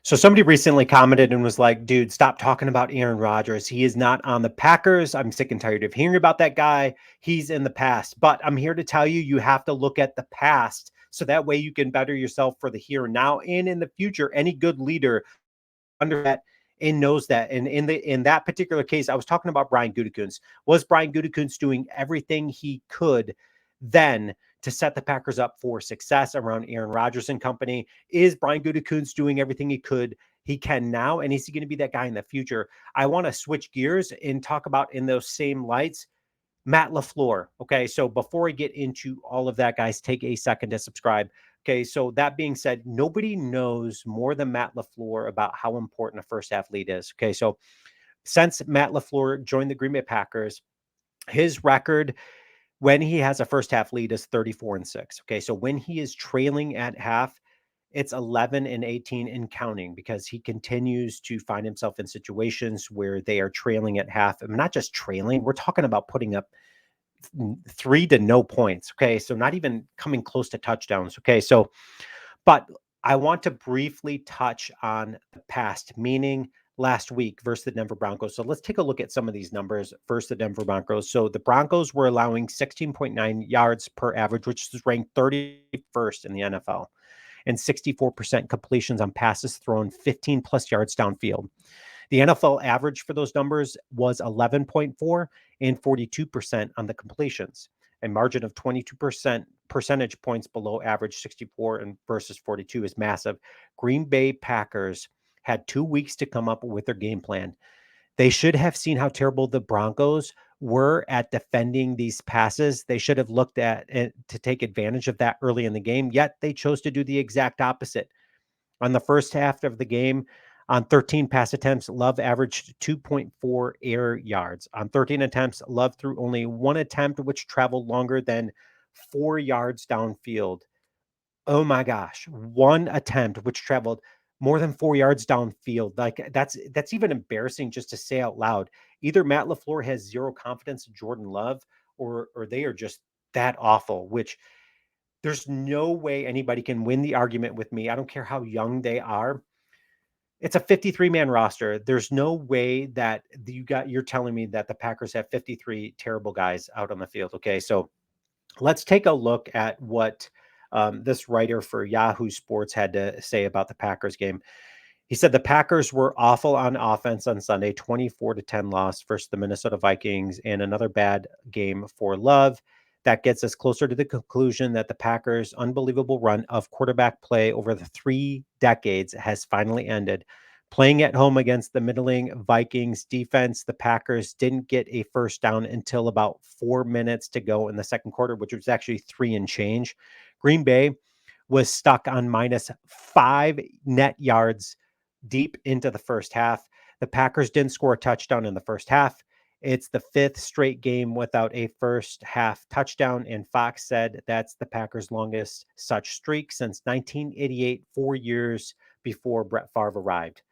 So somebody recently commented and was like, dude, stop talking about Aaron Rodgers. He is not on the Packers. I'm sick and tired of hearing about that guy. He's in the past. But I'm here to tell you, you have to look at the past so that way you can better yourself for the here and now and in the future. Any good leader under that and knows that. And in that particular case, I was talking about Brian Gutekunst. Was Brian Gutekunst doing everything he could then to set the Packers up for success around Aaron Rodgers and company? Is Brian Gutekunst doing everything he can now, and is he going to be that guy in the future? I want to switch gears and talk about in those same lights Matt LaFleur. Okay, so before I get into all of that, guys, take a second to subscribe. Okay, so that being said, nobody knows more than Matt LaFleur about how important a first half lead is. Okay, so since Matt LaFleur joined the Green Bay Packers, his record when he has a first half lead is 34-6. Okay, so when he is trailing at half, it's 11-18 and counting because he continues to find himself in situations where they are trailing at half. I'm not just trailing, we're talking about putting up 3 to no points. Okay. So not even coming close to touchdowns. Okay. So, but I want to briefly touch on the past, meaning last week versus the Denver Broncos. So let's take a look at some of these numbers versus the Denver Broncos. So the Broncos were allowing 16.9 yards per average, which is ranked 31st in the NFL, and 64% completions on passes thrown 15 plus yards downfield. The NFL average for those numbers was 11.4 and 42% on the completions. A margin of 22% percentage points below average 64 and versus 42 is massive. Green Bay Packers had 2 weeks to come up with their game plan. They should have seen how terrible the Broncos were at defending these passes. They should have looked at it to take advantage of that early in the game, yet they chose to do the exact opposite. On the first half of the game, on 13 pass attempts, Love averaged 2.4 air yards. On 13 attempts, Love threw only one attempt, which traveled longer than 4 yards downfield. Oh my gosh, one attempt, which traveled more than 4 yards downfield. Like that's even embarrassing just to say out loud. Either Matt LaFleur has zero confidence in Jordan Love, or they are just that awful, which there's no way anybody can win the argument with me. I don't care how young they are. It's a 53-man roster. There's no way that you're telling me that the Packers have 53 terrible guys out on the field. Okay, so let's take a look at what this writer for Yahoo Sports had to say about the Packers game. He said the Packers were awful on offense on Sunday, 24-10 loss versus the Minnesota Vikings, and another bad game for Love. That gets us closer to the conclusion that the Packers' unbelievable run of quarterback play over the 3 decades has finally ended. Playing at home against the middling Vikings defense, the Packers didn't get a first down until about 4 minutes to go in the second quarter, which was actually 3 and change. Green Bay was stuck on -5 net yards deep into the first half. The Packers didn't score a touchdown in the first half. It's the 5th straight game without a first half touchdown, and Fox said that's the Packers' longest such streak since 1988, 4 years before Brett Favre arrived.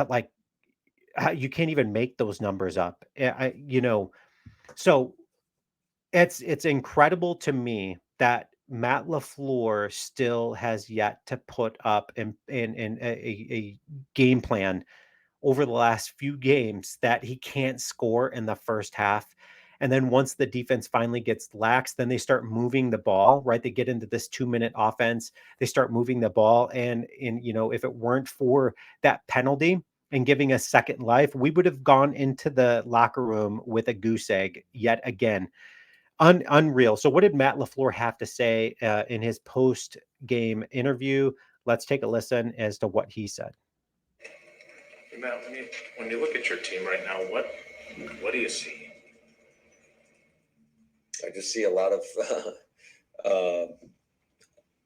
Like, you can't even make those numbers up. So it's incredible to me that Matt LaFleur still has yet to put up in a game plan over the last few games that he can't score in the first half. And then once the defense finally gets lax, then they start moving the ball, right? They get into this 2-minute offense. They start moving the ball. And if it weren't for that penalty and giving us second life, we would have gone into the locker room with a goose egg yet again. Unreal. So what did Matt LaFleur have to say in his post-game interview? Let's take a listen as to what he said. Matt, when you look at your team right now, what do you see? I just see a lot of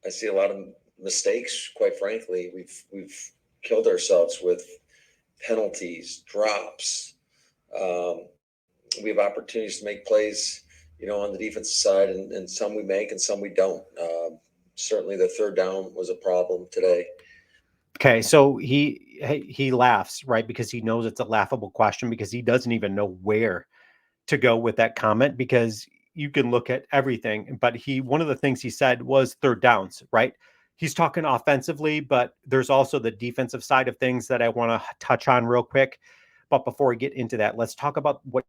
I see a lot of mistakes. Quite frankly, we've killed ourselves with penalties, drops. We have opportunities to make plays, on the defensive side, and some we make and some we don't. Certainly, the third down was a problem today. Okay, so he laughs, right? Because he knows it's a laughable question because he doesn't even know where to go with that comment because you can look at everything. But one of the things he said was third downs, right? he's talking offensively, but there's also the defensive side of things that I want to touch on real quick. But before we get into that, let's talk about what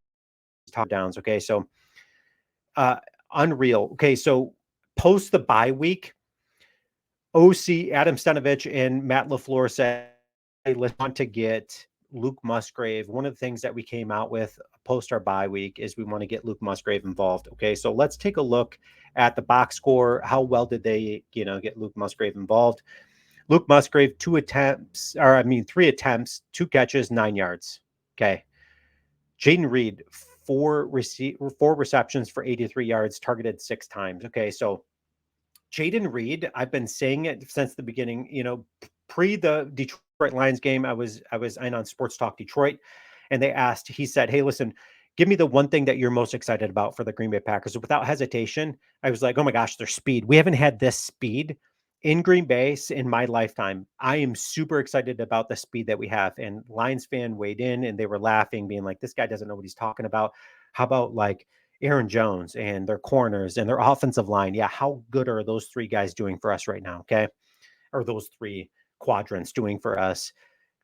top downs. Okay. So, uh, unreal. Okay. So, post the bye week, OC Adam Stenovich and Matt LaFleur said, hey, let's want to get Luke Musgrave. One of the things that we came out with post our bye week is we want to get Luke Musgrave involved. Okay, so let's take a look at the box score. How well did they, get Luke Musgrave involved? Luke Musgrave, 3 attempts, 2 catches, 9 yards. Okay. Jaden Reed, four receptions for 83 yards, targeted 6 times. Okay, so Jaden Reed, I've been saying it since the beginning. Pre the Detroit Lions game, I was in on Sports Talk Detroit, and he said, "Hey, listen, give me the one thing that you're most excited about for the Green Bay Packers." Without hesitation, I was like, "Oh my gosh, their speed. We haven't had this speed in Green Bay in my lifetime. I am super excited about the speed that we have." And Lions fan weighed in, and they were laughing, being like, "This guy doesn't know what he's talking about. How about like Aaron Jones and their corners and their offensive line? Yeah, how good are those three guys doing for us right now?" Okay. Or those three quadrants doing for us.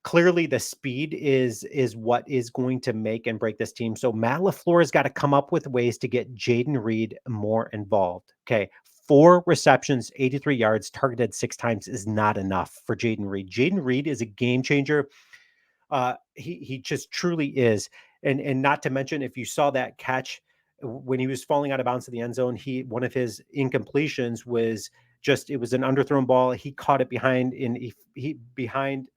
Clearly the speed is what is going to make and break this team. So Matt LaFleur has got to come up with ways to get Jaden Reed more involved. Okay. 4 receptions, 83 yards, targeted 6 times is not enough for Jaden Reed. Jaden Reed is a game changer. He just truly is. And not to mention, if you saw that catch when he was falling out of bounds to the end zone, one of his incompletions was it was an underthrown ball. He caught it behind he behind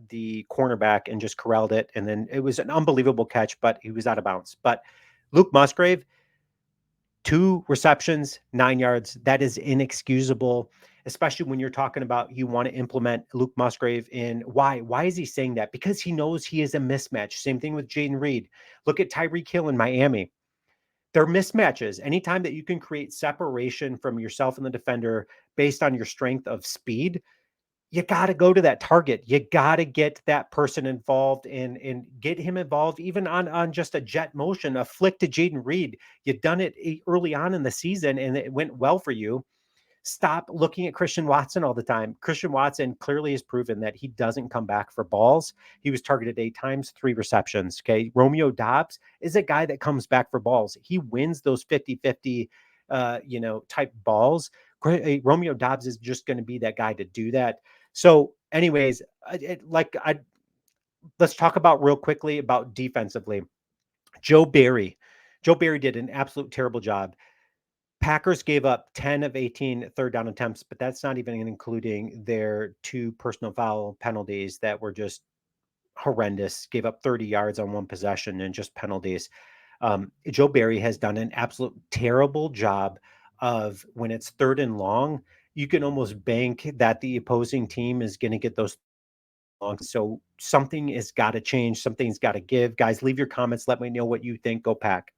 the cornerback and just corralled it. And then it was an unbelievable catch, but he was out of bounds. But Luke Musgrave, 2 receptions, 9 yards. That is inexcusable, especially when you're talking about you want to implement Luke Musgrave in. Why? Why is he saying that? Because he knows he is a mismatch. Same thing with Jaden Reed. Look at Tyreek Hill in Miami. They're mismatches. Anytime that you can create separation from yourself and the defender based on your strength of speed, you got to go to that target. You got to get that person involved and get him involved, even on just a jet motion, a flick to Jaden Reed. You've done it early on in the season and it went well for you. Stop looking at Christian Watson all the time. Christian Watson clearly has proven that he doesn't come back for balls. He was targeted 8 times, 3 receptions. Okay. Romeo Doubs is a guy that comes back for balls. He wins those 50-50, type balls. Romeo Doubs is just going to be that guy to do that. So anyways, let's talk about real quickly about defensively. Joe Barry. Joe Barry did an absolute terrible job. Packers gave up 10 of 18 third down attempts, but that's not even including their 2 personal foul penalties that were just horrendous. Gave up 30 yards on 1 possession and just penalties. Joe Barry has done an absolute terrible job of when it's 3rd and long, you can almost bank that the opposing team is going to get those long. So something has got to change. Something's got to give. Guys, leave your comments. Let me know what you think. Go Pack.